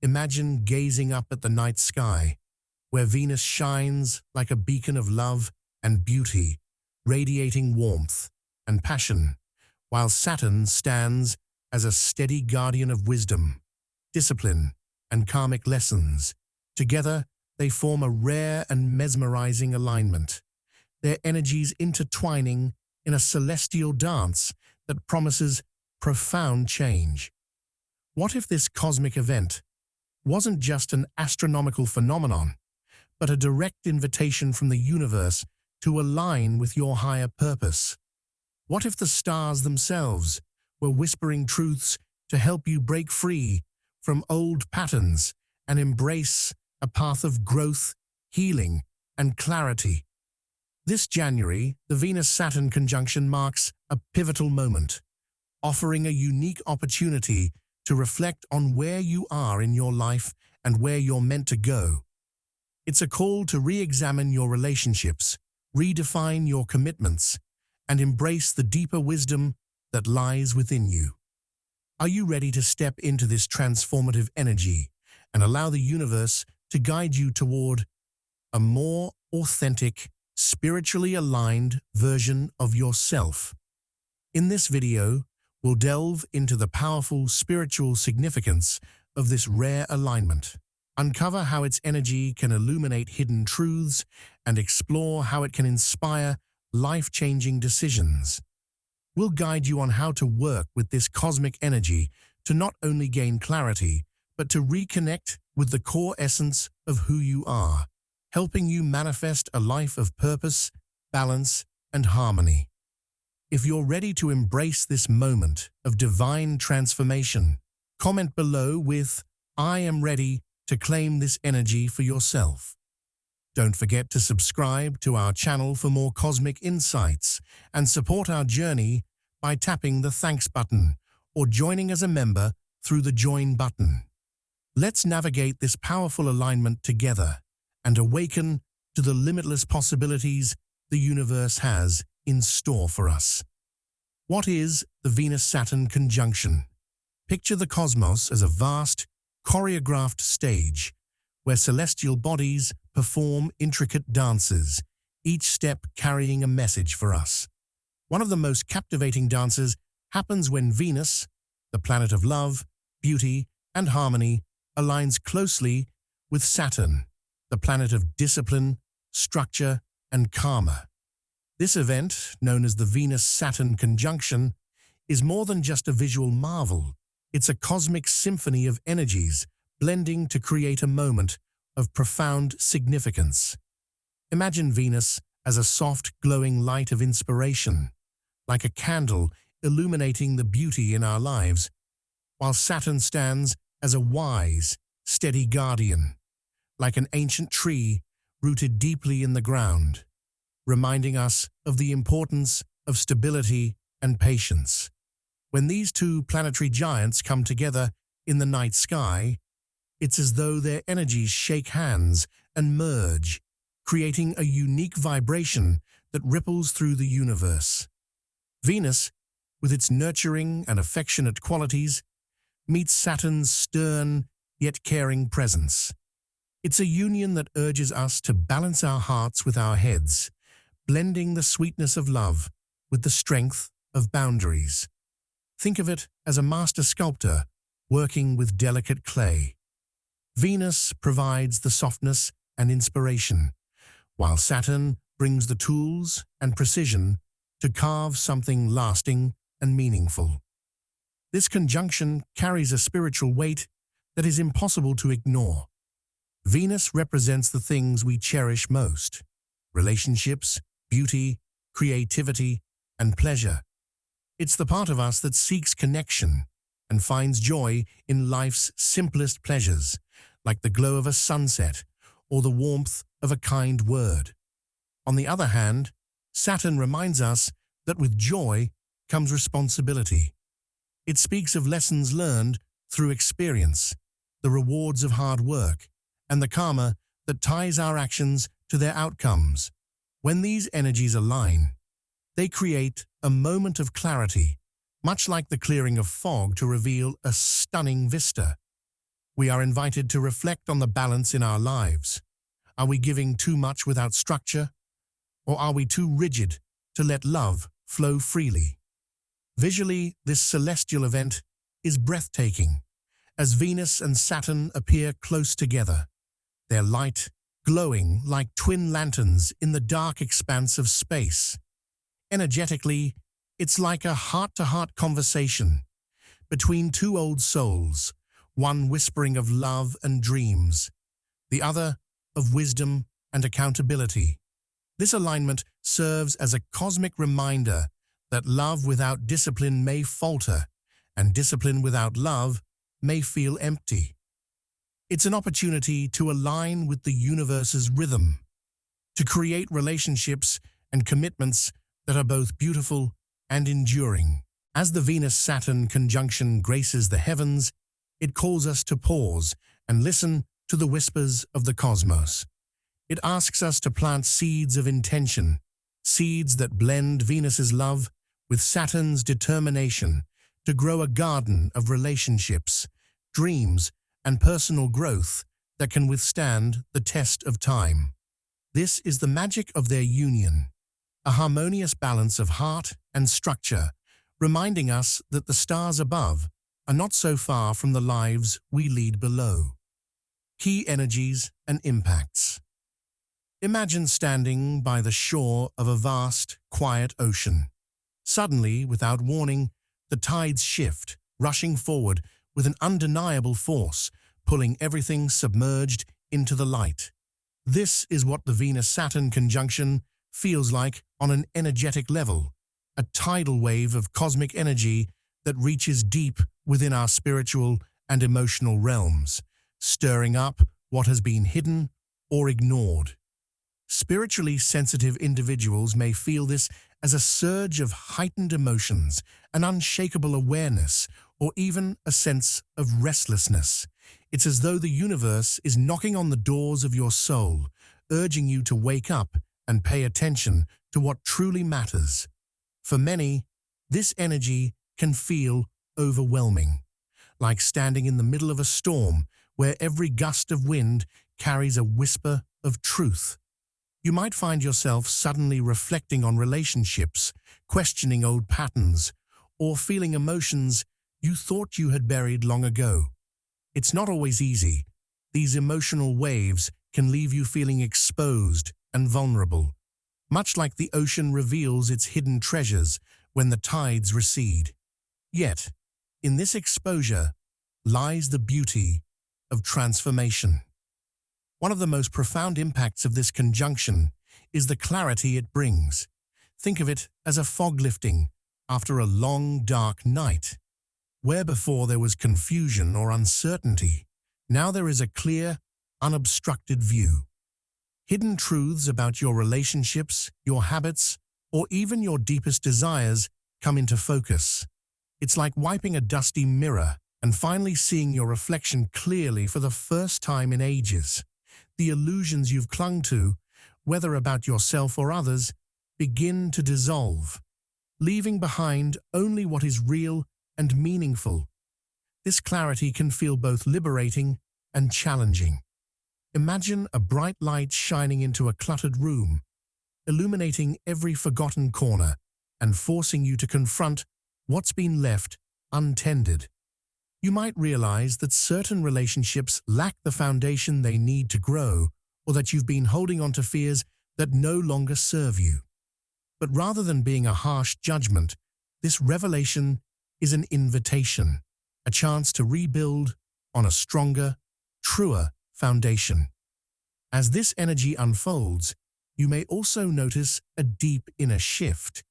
Imagine gazing up at the night sky, where Venus shines like a beacon of love and beauty, radiating warmth and passion, while Saturn stands as a steady guardian of wisdom, discipline, and karmic lessons. Together, they form a rare and mesmerizing alignment, their energies intertwining in a celestial dance that promises profound change. What if this cosmic event wasn't just an astronomical phenomenon, but a direct invitation from the universe to align with your higher purpose? What if the stars themselves were whispering truths to help you break free from old patterns and embrace a path of growth, healing, and clarity? This January, the Venus-Saturn conjunction marks a pivotal moment, offering a unique opportunity to reflect on where you are in your life and where you're meant to go. It's a call to re-examine your relationships, redefine your commitments, and embrace the deeper wisdom that lies within you. Are you ready to step into this transformative energy and allow the universe to guide you toward a more authentic, spiritually aligned version of yourself? In this video, we'll delve into the powerful spiritual significance of this rare alignment, uncover how its energy can illuminate hidden truths, and explore how it can inspire life-changing decisions. We'll guide you on how to work with this cosmic energy to not only gain clarity, but to reconnect with the core essence of who you are, helping you manifest a life of purpose, balance, and harmony. If you're ready to embrace this moment of divine transformation, comment below with "I am ready" to claim this energy for yourself. Don't forget to subscribe to our channel for more cosmic insights and support our journey by tapping the thanks button or joining as a member through the join button. Let's navigate this powerful alignment together and awaken to the limitless possibilities the universe has in store for us. What is the Venus-Saturn conjunction? Picture the cosmos as a vast, choreographed stage where celestial bodies perform intricate dances, each step carrying a message for us. One of the most captivating dances happens when Venus, the planet of love, beauty, and harmony, aligns closely with Saturn, the planet of discipline, structure, and karma. This event, known as the Venus-Saturn conjunction, is more than just a visual marvel. It's a cosmic symphony of energies blending to create a moment of profound significance. Imagine Venus as a soft, glowing light of inspiration, like a candle illuminating the beauty in our lives, while Saturn stands as a wise, steady guardian, like an ancient tree rooted deeply in the ground, reminding us of the importance of stability and patience. When these two planetary giants come together in the night sky, it's as though their energies shake hands and merge, creating a unique vibration that ripples through the universe. Venus, with its nurturing and affectionate qualities, meets Saturn's stern yet caring presence. It's a union that urges us to balance our hearts with our heads, blending the sweetness of love with the strength of boundaries. Think of it as a master sculptor working with delicate clay. Venus provides the softness and inspiration, while Saturn brings the tools and precision to carve something lasting and meaningful. This conjunction carries a spiritual weight that is impossible to ignore. Venus represents the things we cherish most: relationships, beauty, creativity, and pleasure. It's the part of us that seeks connection and finds joy in life's simplest pleasures, like the glow of a sunset or the warmth of a kind word. On the other hand, Saturn reminds us that with joy comes responsibility. It speaks of lessons learned through experience, the rewards of hard work, and the karma that ties our actions to their outcomes. When these energies align, they create a moment of clarity, much like the clearing of fog to reveal a stunning vista. we are invited to reflect on the balance in our lives. Are we giving too much without structure, or are we too rigid to let love flow freely? Visually, this celestial event is breathtaking, as Venus and Saturn appear close together, their light glowing like twin lanterns in the dark expanse of space. Energetically, it's like a heart-to-heart conversation between two old souls, one whispering of love and dreams, the other of wisdom and accountability. This alignment serves as a cosmic reminder that love without discipline may falter, and discipline without love may feel empty. It's an opportunity to align with the universe's rhythm, to create relationships and commitments that are both beautiful and enduring. As the Venus-Saturn conjunction graces the heavens, it calls us to pause and listen to the whispers of the cosmos. It asks us to plant seeds of intention, seeds that blend Venus's love with Saturn's determination to grow a garden of relationships, dreams, and personal growth that can withstand the test of time. This is the magic of their union, a harmonious balance of heart and structure, reminding us that the stars above are not so far from the lives we lead below. Key energies and impacts. Imagine standing by the shore of a vast, quiet ocean. Suddenly, without warning, the tides shift, rushing forward with an undeniable force, pulling everything submerged into the light. This is what the Venus-Saturn conjunction feels like on an energetic level, a tidal wave of cosmic energy that reaches deep within our spiritual and emotional realms, stirring up what has been hidden or ignored. Spiritually sensitive individuals may feel this as a surge of heightened emotions, an unshakable awareness, or even a sense of restlessness. It's as though the universe is knocking on the doors of your soul, urging you to wake up and pay attention to what truly matters. For many, this energy can feel overwhelming, like standing in the middle of a storm where every gust of wind carries a whisper of truth. You might find yourself suddenly reflecting on relationships, questioning old patterns, or feeling emotions you thought you had buried long ago. It's not always easy. These emotional waves can leave you feeling exposed and vulnerable, much like the ocean reveals its hidden treasures when the tides recede. Yet, in this exposure lies the beauty of transformation. One of the most profound impacts of this conjunction is the clarity it brings. Think of it as a fog lifting after a long, dark night. Where before there was confusion or uncertainty, now there is a clear, unobstructed view. Hidden truths about your relationships, your habits, or even your deepest desires come into focus. It's like wiping a dusty mirror and finally seeing your reflection clearly for the first time in ages. The illusions you've clung to, whether about yourself or others, begin to dissolve, leaving behind only what is real and meaningful. This clarity can feel both liberating and challenging. Imagine a bright light shining into a cluttered room, illuminating every forgotten corner and forcing you to confront what's been left untended. You might realize that certain relationships lack the foundation they need to grow, or that you've been holding on to fears that no longer serve you. But rather than being a harsh judgment, this revelation is an invitation, a chance to rebuild on a stronger, truer foundation. As this energy unfolds, you may also notice a deep inner shift.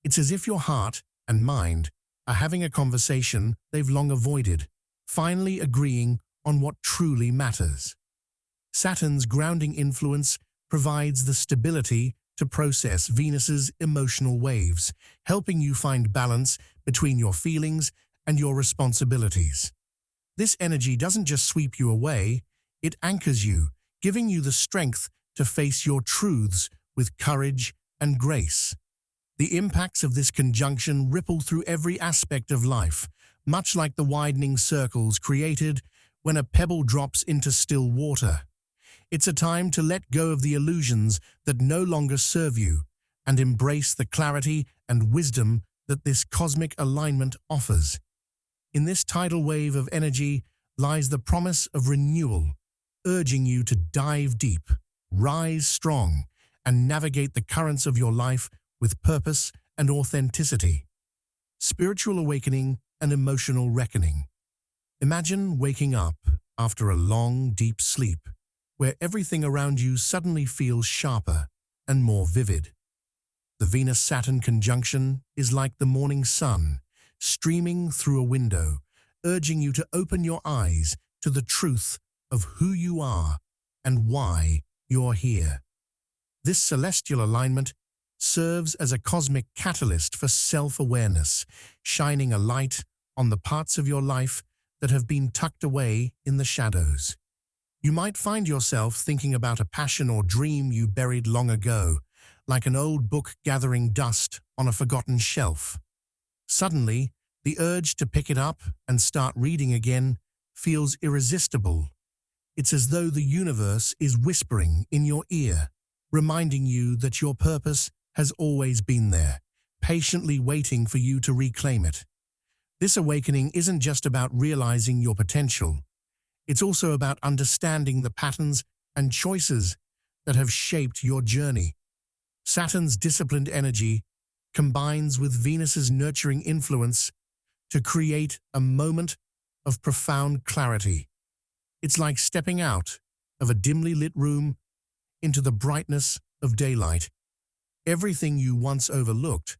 It's as if your heart and mind are having a conversation they've long avoided, finally agreeing on what truly matters. Saturn's grounding influence provides the stability to process Venus's emotional waves, helping you find balance between your feelings and your responsibilities. This energy doesn't just sweep you away, it anchors you, giving you the strength to face your truths with courage and grace. The impacts of this conjunction ripple through every aspect of life, much like the widening circles created when a pebble drops into still water. It's a time to let go of the illusions that no longer serve you and embrace the clarity and wisdom that this cosmic alignment offers. In this tidal wave of energy lies the promise of renewal, urging you to dive deep, rise strong, and navigate the currents of your life with purpose and authenticity. Spiritual awakening and emotional reckoning. Imagine waking up after a long, deep sleep, where everything around you suddenly feels sharper and more vivid. The Venus-Saturn conjunction is like the morning sun, streaming through a window, urging you to open your eyes to the truth of who you are and why you're here. This celestial alignment serves as a cosmic catalyst for self-awareness, shining a light on the parts of your life that have been tucked away in the shadows. You might find yourself thinking about a passion or dream you buried long ago, like an old book gathering dust on a forgotten shelf. Suddenly, the urge to pick it up and start reading again feels irresistible. It's as though the universe is whispering in your ear, reminding you that your purpose has always been there, patiently waiting for you to reclaim it. This awakening isn't just about realizing your potential. It's also about understanding the patterns and choices that have shaped your journey. Saturn's disciplined energy combines with Venus's nurturing influence to create a moment of profound clarity. It's like stepping out of a dimly lit room into the brightness of daylight. Everything you once overlooked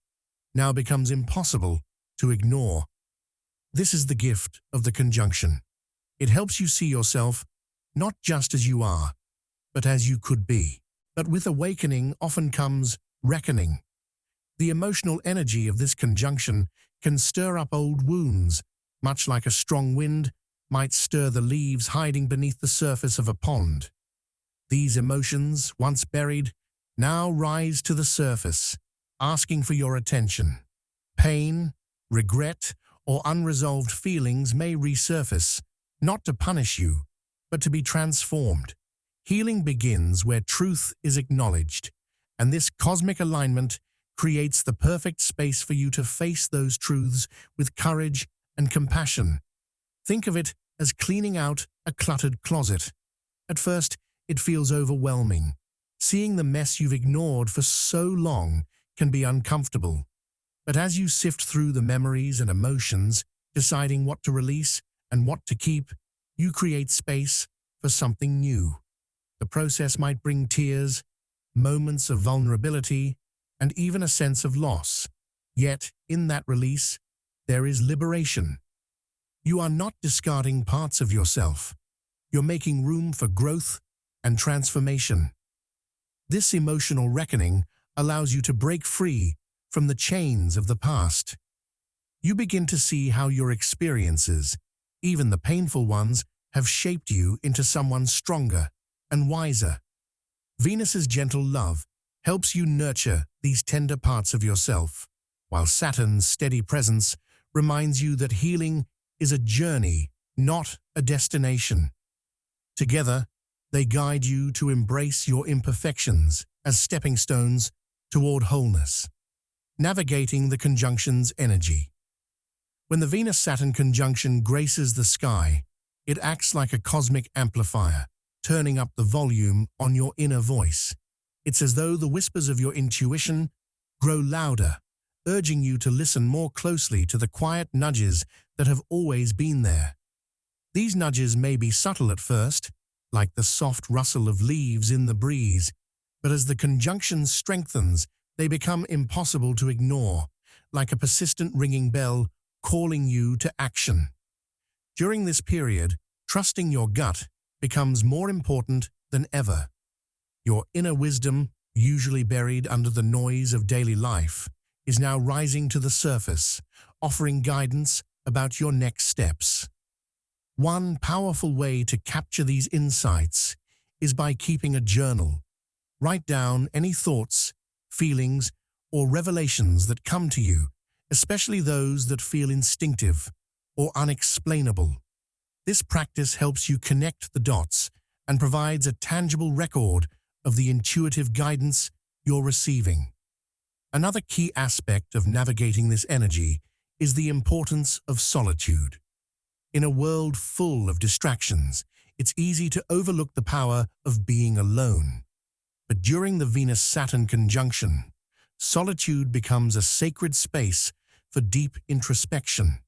now becomes impossible to ignore. This is the gift of the conjunction. It helps you see yourself not just as you are, but as you could be. But with awakening often comes reckoning. The emotional energy of this conjunction can stir up old wounds, much like a strong wind might stir the leaves hiding beneath the surface of a pond. These emotions, once buried, now rise to the surface, asking for your attention. Pain, regret, or unresolved feelings may resurface, not to punish you, but to be transformed. Healing begins where truth is acknowledged, and this cosmic alignment creates the perfect space for you to face those truths with courage and compassion. Think of it as cleaning out a cluttered closet. At first, it feels overwhelming. Seeing the mess you've ignored for so long can be uncomfortable. But as you sift through the memories and emotions, deciding what to release and what to keep, you create space for something new. The process might bring tears, moments of vulnerability, and even a sense of loss. Yet, in that release, there is liberation. You are not discarding parts of yourself. You're making room for growth and transformation. This emotional reckoning allows you to break free from the chains of the past. You begin to see how your experiences, even the painful ones, have shaped you into someone stronger and wiser. Venus's gentle love helps you nurture these tender parts of yourself, while Saturn's steady presence reminds you that healing is a journey, not a destination. Together, they guide you to embrace your imperfections as stepping stones toward wholeness. Navigating the conjunction's energy. When the Venus-Saturn conjunction graces the sky, it acts like a cosmic amplifier, turning up the volume on your inner voice. It's as though the whispers of your intuition grow louder, urging you to listen more closely to the quiet nudges that have always been there. These nudges may be subtle at first, like the soft rustle of leaves in the breeze, but as the conjunction strengthens, they become impossible to ignore, like a persistent ringing bell calling you to action. During this period, trusting your gut becomes more important than ever. Your inner wisdom, usually buried under the noise of daily life, is now rising to the surface, offering guidance about your next steps. One powerful way to capture these insights is by keeping a journal. Write down any thoughts, feelings, or revelations that come to you, especially those that feel instinctive or unexplainable. This practice helps you connect the dots and provides a tangible record of the intuitive guidance you're receiving. Another key aspect of navigating this energy is the importance of solitude. In a world full of distractions, it's easy to overlook the power of being alone. But during the Venus-Saturn conjunction, solitude becomes a sacred space for deep introspection.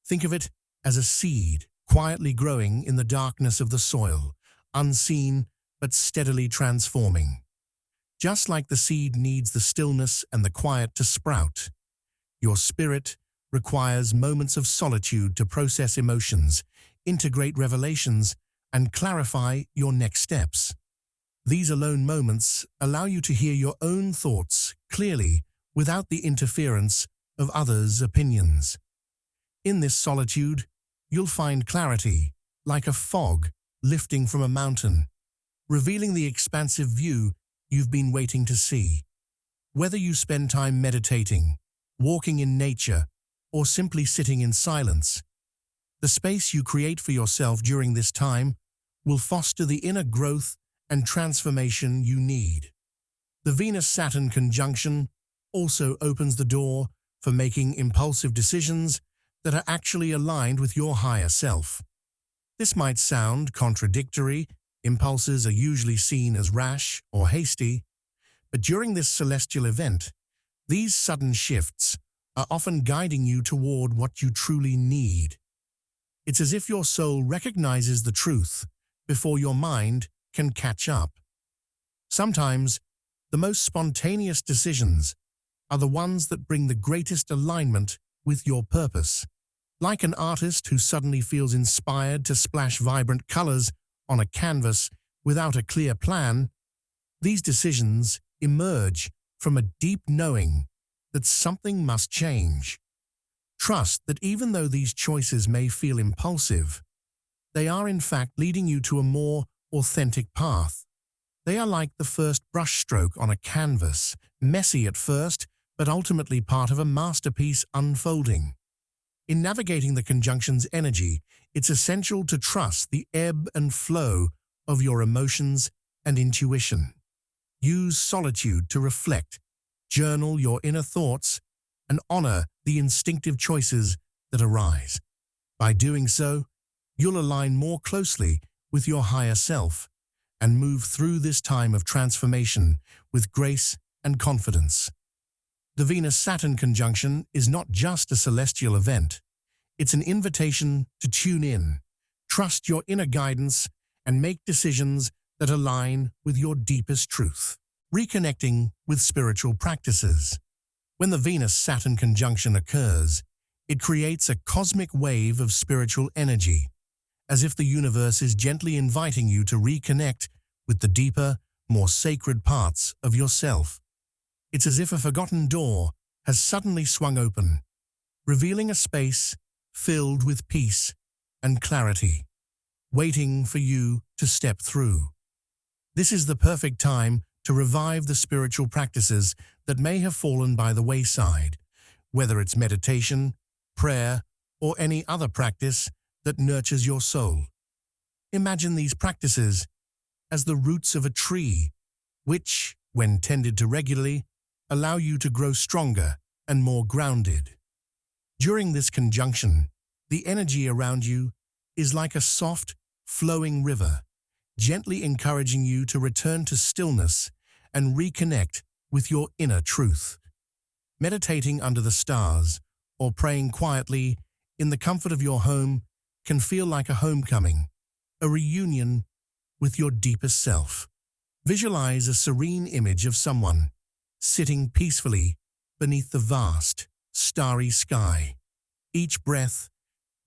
Think of it as a seed quietly growing in the darkness of the soil, unseen but steadily transforming. Just like the seed needs the stillness and the quiet to sprout, your spirit requires moments of solitude to process emotions, integrate revelations, and clarify your next steps. These alone moments allow you to hear your own thoughts clearly without the interference of others' opinions. In this solitude, you'll find clarity, like a fog lifting from a mountain, revealing the expansive view you've been waiting to see. Whether you spend time meditating, walking in nature, or simply sitting in silence, the space you create for yourself during this time will foster the inner growth and transformation you need. The Venus-Saturn conjunction also opens the door for making impulsive decisions that are actually aligned with your higher self. This might sound contradictory. Impulses are usually seen as rash or hasty, but during this celestial event, these sudden shifts are often guiding you toward what you truly need. It's as if your soul recognizes the truth before your mind can catch up. Sometimes, the most spontaneous decisions are the ones that bring the greatest alignment with your purpose. Like an artist who suddenly feels inspired to splash vibrant colors on a canvas without a clear plan, these decisions emerge from a deep knowing that something must change. Trust that even though these choices may feel impulsive, they are in fact leading you to a more authentic path. They are like the first brushstroke on a canvas, messy at first, but ultimately part of a masterpiece unfolding. In navigating the conjunction's energy, it's essential to trust the ebb and flow of your emotions and intuition. Use solitude to reflect, journal your inner thoughts, and honor the instinctive choices that arise. By doing so, you'll align more closely with your higher self and move through this time of transformation with grace and confidence. The Venus-Saturn conjunction is not just a celestial event. It's an invitation to tune in, trust your inner guidance, and make decisions that align with your deepest truth. Reconnecting with spiritual practices. When the Venus-Saturn conjunction occurs, it creates a cosmic wave of spiritual energy, as if the universe is gently inviting you to reconnect with the deeper, more sacred parts of yourself. It's as if a forgotten door has suddenly swung open, revealing a space filled with peace and clarity, waiting for you to step through. This is the perfect time to revive the spiritual practices that may have fallen by the wayside, whether it's meditation, prayer, or any other practice that nurtures your soul. Imagine these practices as the roots of a tree, which, when tended to regularly, allow you to grow stronger and more grounded. During this conjunction, the energy around you is like a soft, flowing river, gently encouraging you to return to stillness and reconnect with your inner truth. Meditating under the stars or praying quietly in the comfort of your home can feel like a homecoming, a reunion with your deepest self. Visualize a serene image of someone sitting peacefully beneath the vast, starry sky, each breath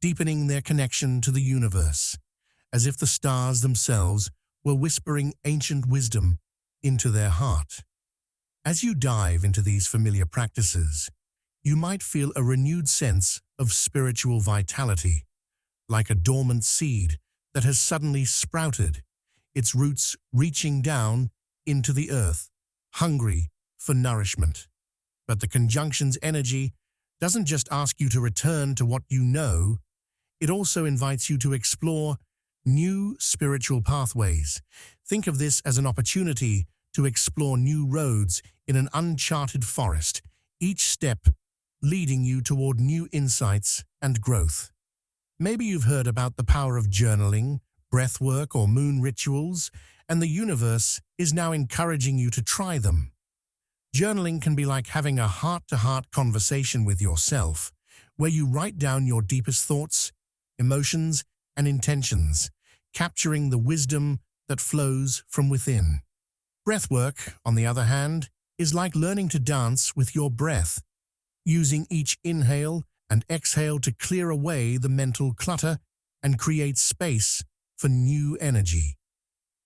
deepening their connection to the universe, as if the stars themselves were whispering ancient wisdom into their heart. As you dive into these familiar practices, you might feel a renewed sense of spiritual vitality, like a dormant seed that has suddenly sprouted, its roots reaching down into the earth, hungry for nourishment. But the conjunction's energy doesn't just ask you to return to what you know, It also invites you to explore new spiritual pathways. Think of this as an opportunity to explore new roads in an uncharted forest, each step leading you toward new insights and growth. Maybe you've heard about the power of journaling, breathwork, or moon rituals, and the universe is now encouraging you to try them. Journaling can be like having a heart-to-heart conversation with yourself, where you write down your deepest thoughts, emotions, and intentions, capturing the wisdom that flows from within. Breathwork, on the other hand, is like learning to dance with your breath, using each inhale and exhale to clear away the mental clutter and create space for new energy.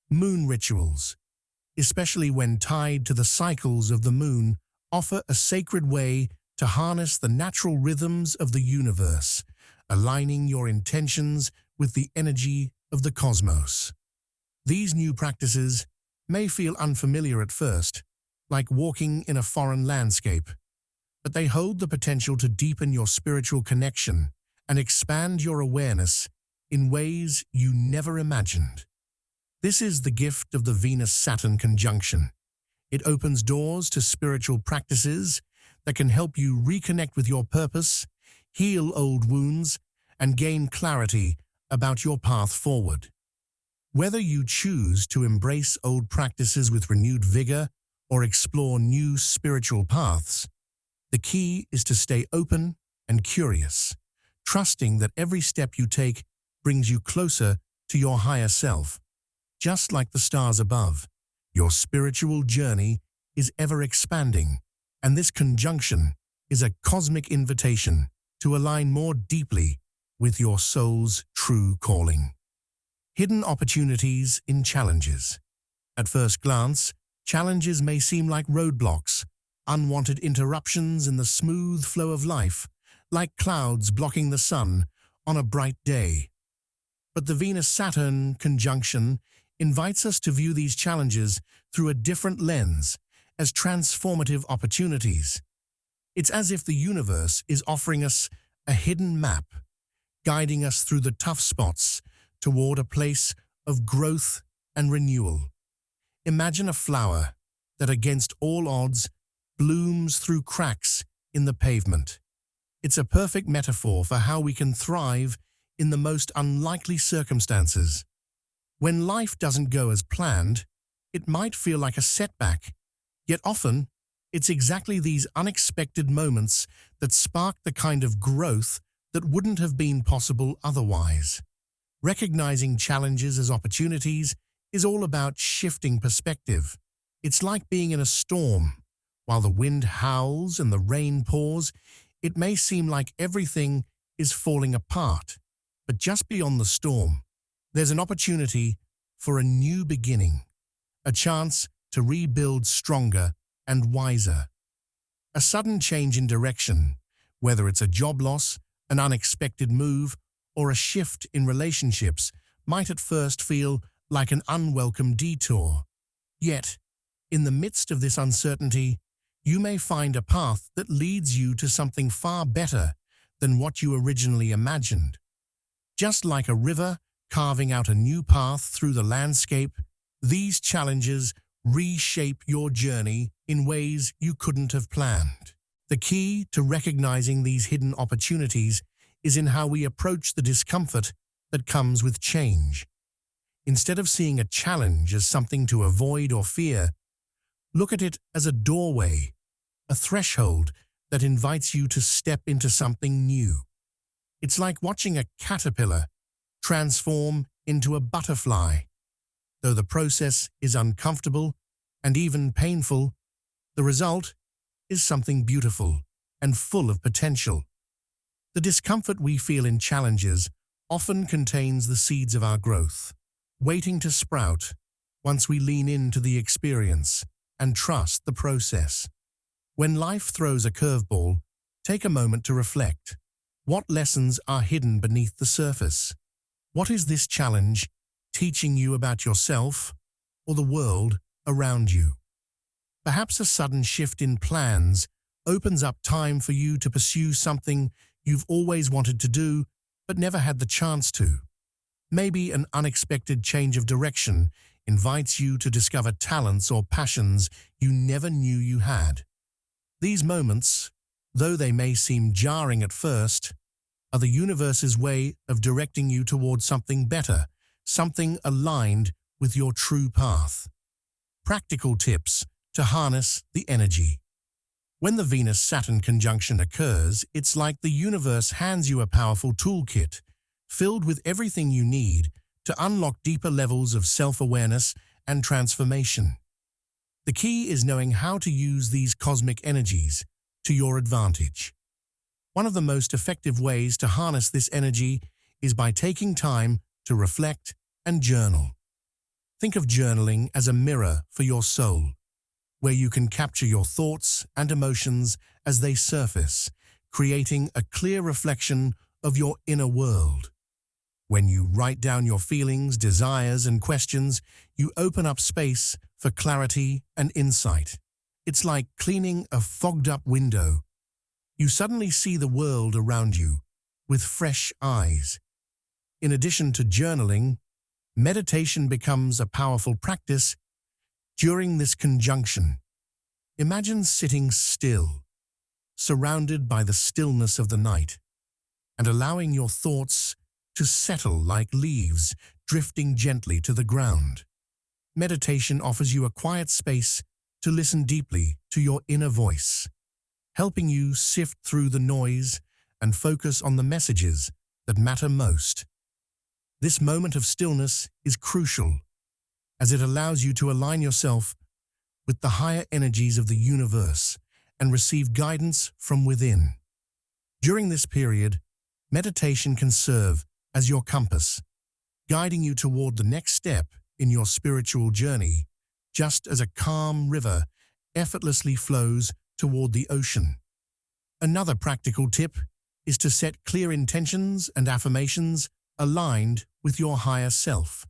Moon rituals, especially when tied to the cycles of the moon, offer a sacred way to harness the natural rhythms of the universe, aligning your intentions with the energy of the cosmos. These new practices may feel unfamiliar at first, like walking in a foreign landscape, but they hold the potential to deepen your spiritual connection and expand your awareness in ways you never imagined. This is the gift of the Venus-Saturn Conjunction. It opens doors to spiritual practices that can help you reconnect with your purpose, heal old wounds, and gain clarity about your path forward. Whether you choose to embrace old practices with renewed vigor or explore new spiritual paths, the key is to stay open and curious, trusting that every step you take brings you closer to your higher self. Just like the stars above, your spiritual journey is ever expanding, and this conjunction is a cosmic invitation to align more deeply with your soul's true calling. Hidden opportunities in challenges. At first glance, challenges may seem like roadblocks, unwanted interruptions in the smooth flow of life, like clouds blocking the sun on a bright day. But the Venus-Saturn conjunction invites us to view these challenges through a different lens, as transformative opportunities. It's as if the universe is offering us a hidden map, guiding us through the tough spots toward a place of growth and renewal. Imagine a flower that, against all odds, blooms through cracks in the pavement. It's a perfect metaphor for how we can thrive in the most unlikely circumstances. When life doesn't go as planned, it might feel like a setback, yet often it's exactly these unexpected moments that spark the kind of growth that wouldn't have been possible otherwise. Recognizing challenges as opportunities is all about shifting perspective. It's like being in a storm. While the wind howls and the rain pours, it may seem like everything is falling apart. But just beyond the storm, there's an opportunity for a new beginning, a chance to rebuild stronger and wiser. A sudden change in direction, whether it's a job loss, an unexpected move, or a shift in relationships, might at first feel like an unwelcome detour. Yet, in the midst of this uncertainty, you may find a path that leads you to something far better than what you originally imagined. Just like a river carving out a new path through the landscape, these challenges reshape your journey in ways you couldn't have planned. The key to recognizing these hidden opportunities is in how we approach the discomfort that comes with change. Instead of seeing a challenge as something to avoid or fear, look at it as a doorway, a threshold that invites you to step into something new. It's like watching a caterpillar transform into a butterfly. Though the process is uncomfortable and even painful, the result is something beautiful and full of potential. The discomfort we feel in challenges often contains the seeds of our growth, waiting to sprout once we lean into the experience and trust the process. When life throws a curveball, take a moment to reflect. What lessons are hidden beneath the surface? What is this challenge teaching you about yourself or the world around you? Perhaps a sudden shift in plans opens up time for you to pursue something you've always wanted to do, but never had the chance to. Maybe an unexpected change of direction invites you to discover talents or passions you never knew you had. These moments, though they may seem jarring at first, are the universe's way of directing you towards something better, something aligned with your true path. Practical tips to harness the energy. When the Venus-Saturn conjunction occurs, it's like the universe hands you a powerful toolkit, filled with everything you need to unlock deeper levels of self-awareness and transformation. The key is knowing how to use these cosmic energies to your advantage. One of the most effective ways to harness this energy is by taking time to reflect and journal. Think of journaling as a mirror for your soul, where you can capture your thoughts and emotions as they surface, creating a clear reflection of your inner world. When you write down your feelings, desires, and questions, you open up space for clarity and insight. It's like cleaning a fogged-up window. You suddenly see the world around you with fresh eyes. In addition to journaling, meditation becomes a powerful practice during this conjunction. Imagine sitting still, surrounded by the stillness of the night, and allowing your thoughts to settle like leaves drifting gently to the ground. Meditation offers you a quiet space to listen deeply to your inner voice, helping you sift through the noise and focus on the messages that matter most. This moment of stillness is crucial, as it allows you to align yourself with the higher energies of the universe and receive guidance from within. During this period, meditation can serve as your compass, guiding you toward the next step in your spiritual journey, just as a calm river effortlessly flows toward the ocean. Another practical tip is to set clear intentions and affirmations aligned with your higher self.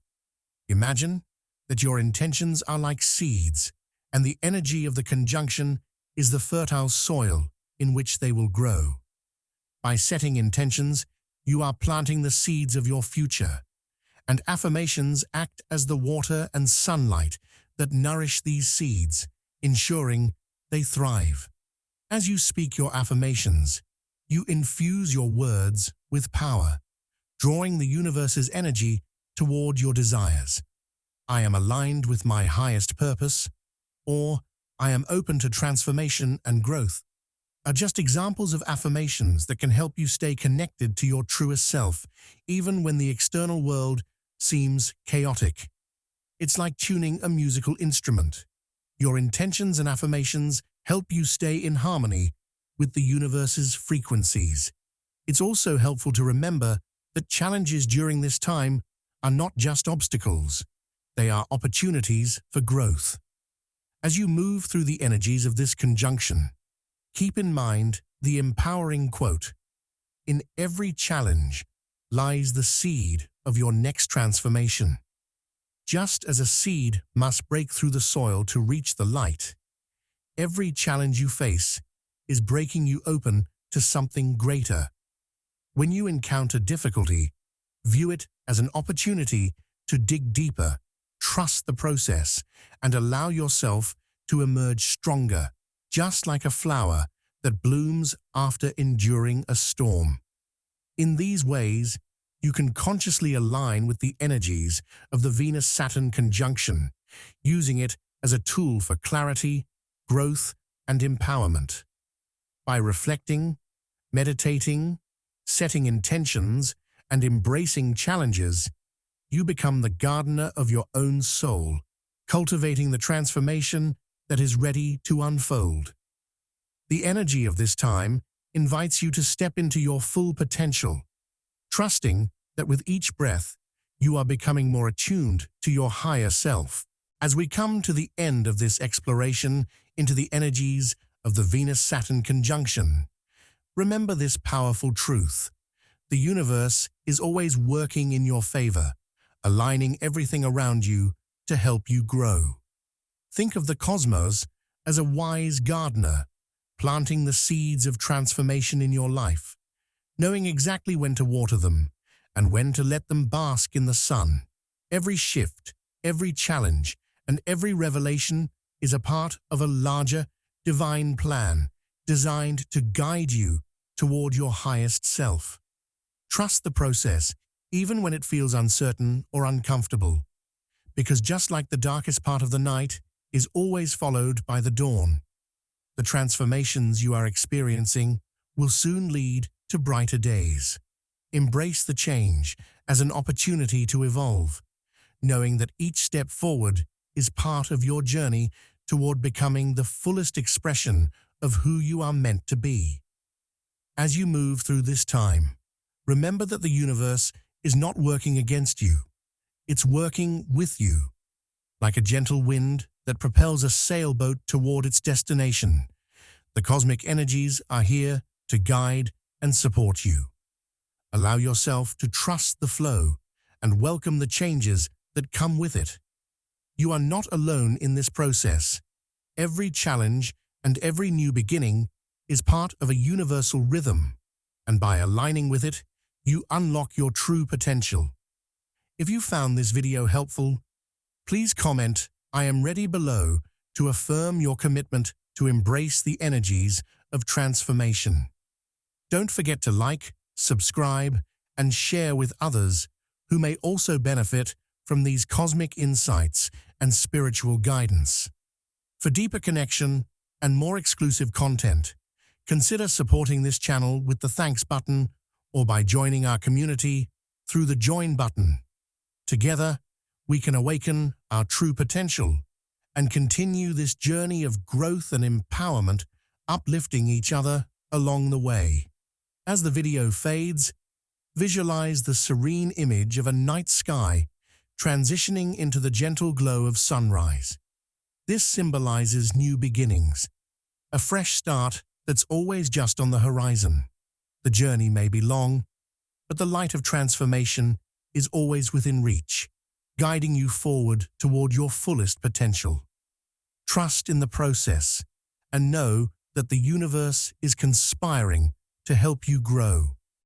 Imagine that your intentions are like seeds, and the energy of the conjunction is the fertile soil in which they will grow. By setting intentions, you are planting the seeds of your future, and affirmations act as the water and sunlight that nourish these seeds, ensuring they thrive. As you speak your affirmations, you infuse your words with power, drawing the universe's energy toward your desires. I am aligned with my highest purpose, or I am open to transformation and growth, are just examples of affirmations that can help you stay connected to your truest self, even when the external world seems chaotic. It's like tuning a musical instrument. Your intentions and affirmations help you stay in harmony with the universe's frequencies. It's also helpful to remember that challenges during this time are not just obstacles. They are opportunities for growth. As you move through the energies of this conjunction, keep in mind the empowering quote, "In every challenge lies the seed of your next transformation." Just as a seed must break through the soil to reach the light, every challenge you face is breaking you open to something greater. When you encounter difficulty, view it as an opportunity to dig deeper, trust the process, and allow yourself to emerge stronger, just like a flower that blooms after enduring a storm. In these ways, you can consciously align with the energies of the Venus-Saturn conjunction, using it as a tool for clarity, growth, and empowerment. By reflecting, meditating, setting intentions, and embracing challenges, you become the gardener of your own soul, cultivating the transformation that is ready to unfold. The energy of this time invites you to step into your full potential, trusting that with each breath, you are becoming more attuned to your higher self. As we come to the end of this exploration into the energies of the Venus-Saturn conjunction, remember this powerful truth. The universe is always working in your favor, aligning everything around you to help you grow. Think of the cosmos as a wise gardener, planting the seeds of transformation in your life. knowing exactly when to water them and when to let them bask in the sun. Every shift, every challenge, and every revelation is a part of a larger, divine plan designed to guide you toward your highest self. Trust the process, even when it feels uncertain or uncomfortable, because just like the darkest part of the night is always followed by the dawn, the transformations you are experiencing will soon lead to brighter days. Embrace the change as an opportunity to evolve, knowing that each step forward is part of your journey toward becoming the fullest expression of who you are meant to be. As you move through this time, remember that the universe is not working against you. It's working with you, like a gentle wind that propels a sailboat toward its destination. The cosmic energies are here to guide and support you. Allow yourself to trust the flow and welcome the changes that come with it. You are not alone in this process. Every challenge and every new beginning is part of a universal rhythm, and by aligning with it, you unlock your true potential. If you found this video helpful, please comment "I am ready" below to affirm your commitment to embrace the energies of transformation. Don't forget to like, subscribe, and share with others who may also benefit from these cosmic insights and spiritual guidance. For deeper connection and more exclusive content, consider supporting this channel with the thanks button or by joining our community through the join button. Together, we can awaken our true potential and continue this journey of growth and empowerment, uplifting each other along the way. As the video fades, visualize the serene image of a night sky transitioning into the gentle glow of sunrise. This symbolizes new beginnings, a fresh start that's always just on the horizon. The journey may be long, but the light of transformation is always within reach, guiding you forward toward your fullest potential. Trust in the process and know that the universe is conspiring to help you grow.